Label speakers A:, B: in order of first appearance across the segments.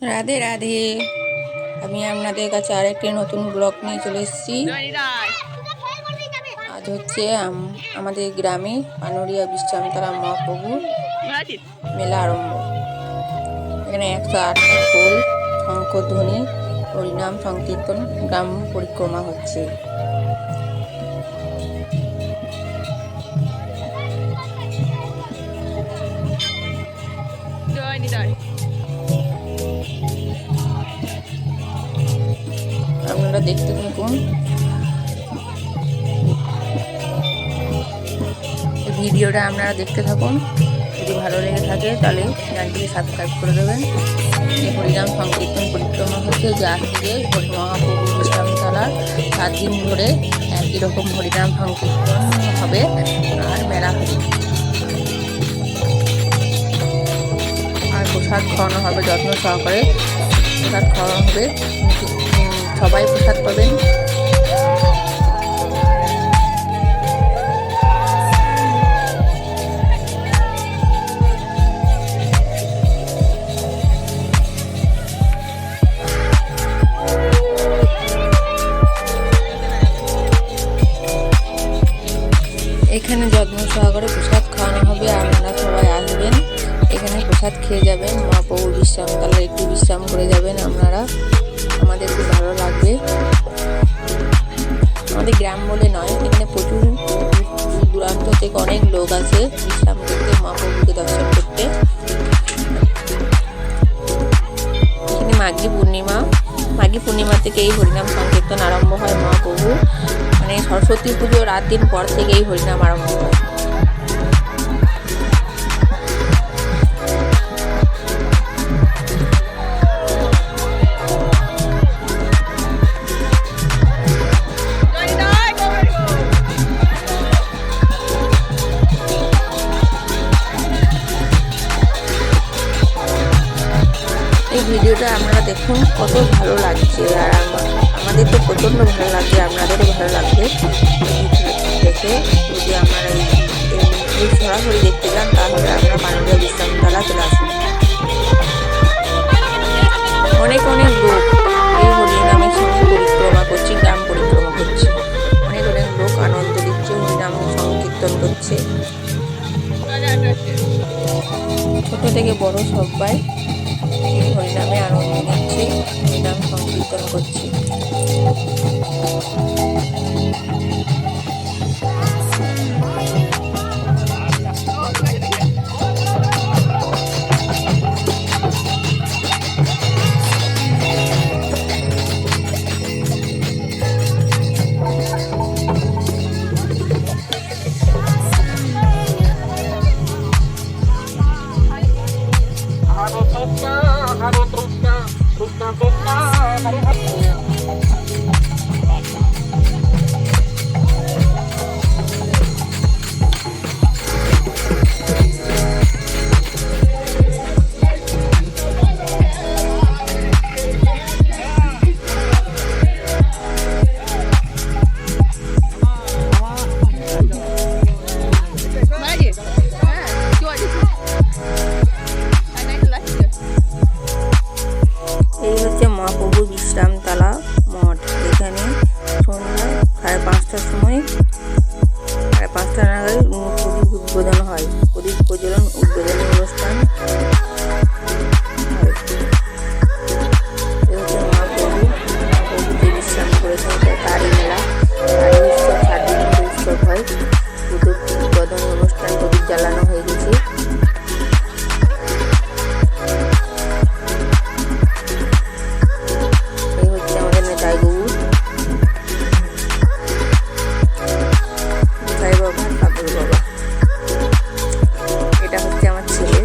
A: রাধে রাধে। আমি আপনাদের কাছে আরেকটি নতুন ব্লগ নিয়ে চলে এসেছি। আজ হচ্ছে আমাদের গ্রামে পানুরিয়া বিশ্রামতলা মহাপ্রভুর মেলা আরম্ভ। এখানে 108টি খোল, শঙ্খধ্বনি, হরিনাম সংকীর্তন, গ্রাম পরিক্রমা হচ্ছে। আপনারা দেখতে থাকুন। ভিডিওটা আপনারা দেখতে থাকুন। যদি ভালো লেগে থাকে তাহলে চ্যানেলটিকে সাবস্ক্রাইব করে দেবেন। এই হরিনাম সংকীর্তন পরিক্রমা হচ্ছে, যে আজ থেকে মহাপ্রভু বিশ্রামতলার 7 দিন ধরে একই রকম হরিনাম সংকীর্তন হবে আর মেলা হবে। আর প্রসাদ খাওয়ানো হবে, যত্ন সহকারে প্রসাদ খাওয়ানো হবে। সবাই প্রসাদ পাবেন। এখানে যত্ন সহকারে প্রসাদ খাওয়ানো হবে। আপনারা সবাই আসবেন, এখানে প্রসাদ খেয়ে যাবেন। মহাপ্রভুর বিশ্রামতলায় একটু বিশ্রাম করে যাবেন আপনারা। আমাদের খুব ভালো লাগবে। আমাদের গ্রাম বলে নয়, এখানে প্রচুর দূরান্ত থেকে অনেক লোক আছে বিশ্রাম করতে, মহাপ্রভুকে দর্শন করতে। এখানে মাঘী পূর্ণিমা থেকে এই হরিনাম সংকীর্তন আরম্ভ হয় মহাপ্রভু। মানে সরস্বতী পুজো রাত দিন পর থেকে এই হরিনাম আরম্ভ হয়। এই ভিডিওটা আপনারা দেখুন, কত ভালো লাগছে। আর আমাদের তো প্রচণ্ড ভালো লাগছে, আপনাদেরও ভালো লাগবে দেখে। যদি আপনারা এই সরাসরি দেখতে যান তাহলে আপনারা পানুরিয়া বিশ্রামতলা চলে আসুন। অনেক অনেক লোক এই হরিনামের সঙ্গে পরিক্রমা করছে, গ্রাম পরিক্রমা করছে। অনেক অনেক লোক আনন্দ দিচ্ছে, হরিনাম সংকীর্তন করছে। ছোট থেকে বড় সবাই এই হরিনামে আনন্দ নিচ্ছে, হরিনাম সংকীর্তন করছে। এই হচ্ছে মহাপ্রভু বিশ্রামতলা মঠ। এখানে সন্ধ্যা 5:30টার সময় 5:30 নাগাদ প্রদীপ উদ্বোধন হয়। প্রদীপ প্রজ্বলন উদ্বোধনী অনুষ্ঠান। মহাপ্রভু যে বিশ্রাম করেছেন তারই মেলা, তারই উৎসব। 7 দিন ধরে উৎসব হয়। প্রদীপ উদ্বোধনী অনুষ্ঠান, প্রদীপ জ্বালানো হয়ে গেছে। এটা হচ্ছে আমার ছেলে।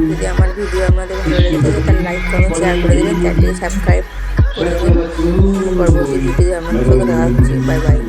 A: যদি আমার ভিডিও আপনাদের ভালো লেগে থাকে তাহলে লাইক কমেন্ট শেয়ার করে দেবেন, চ্যানেলটি সাবস্ক্রাইব করে দেবেন। পরবর্তী ভিডিও আপনাদের সঙ্গে দেখা হচ্ছে। Bye bye.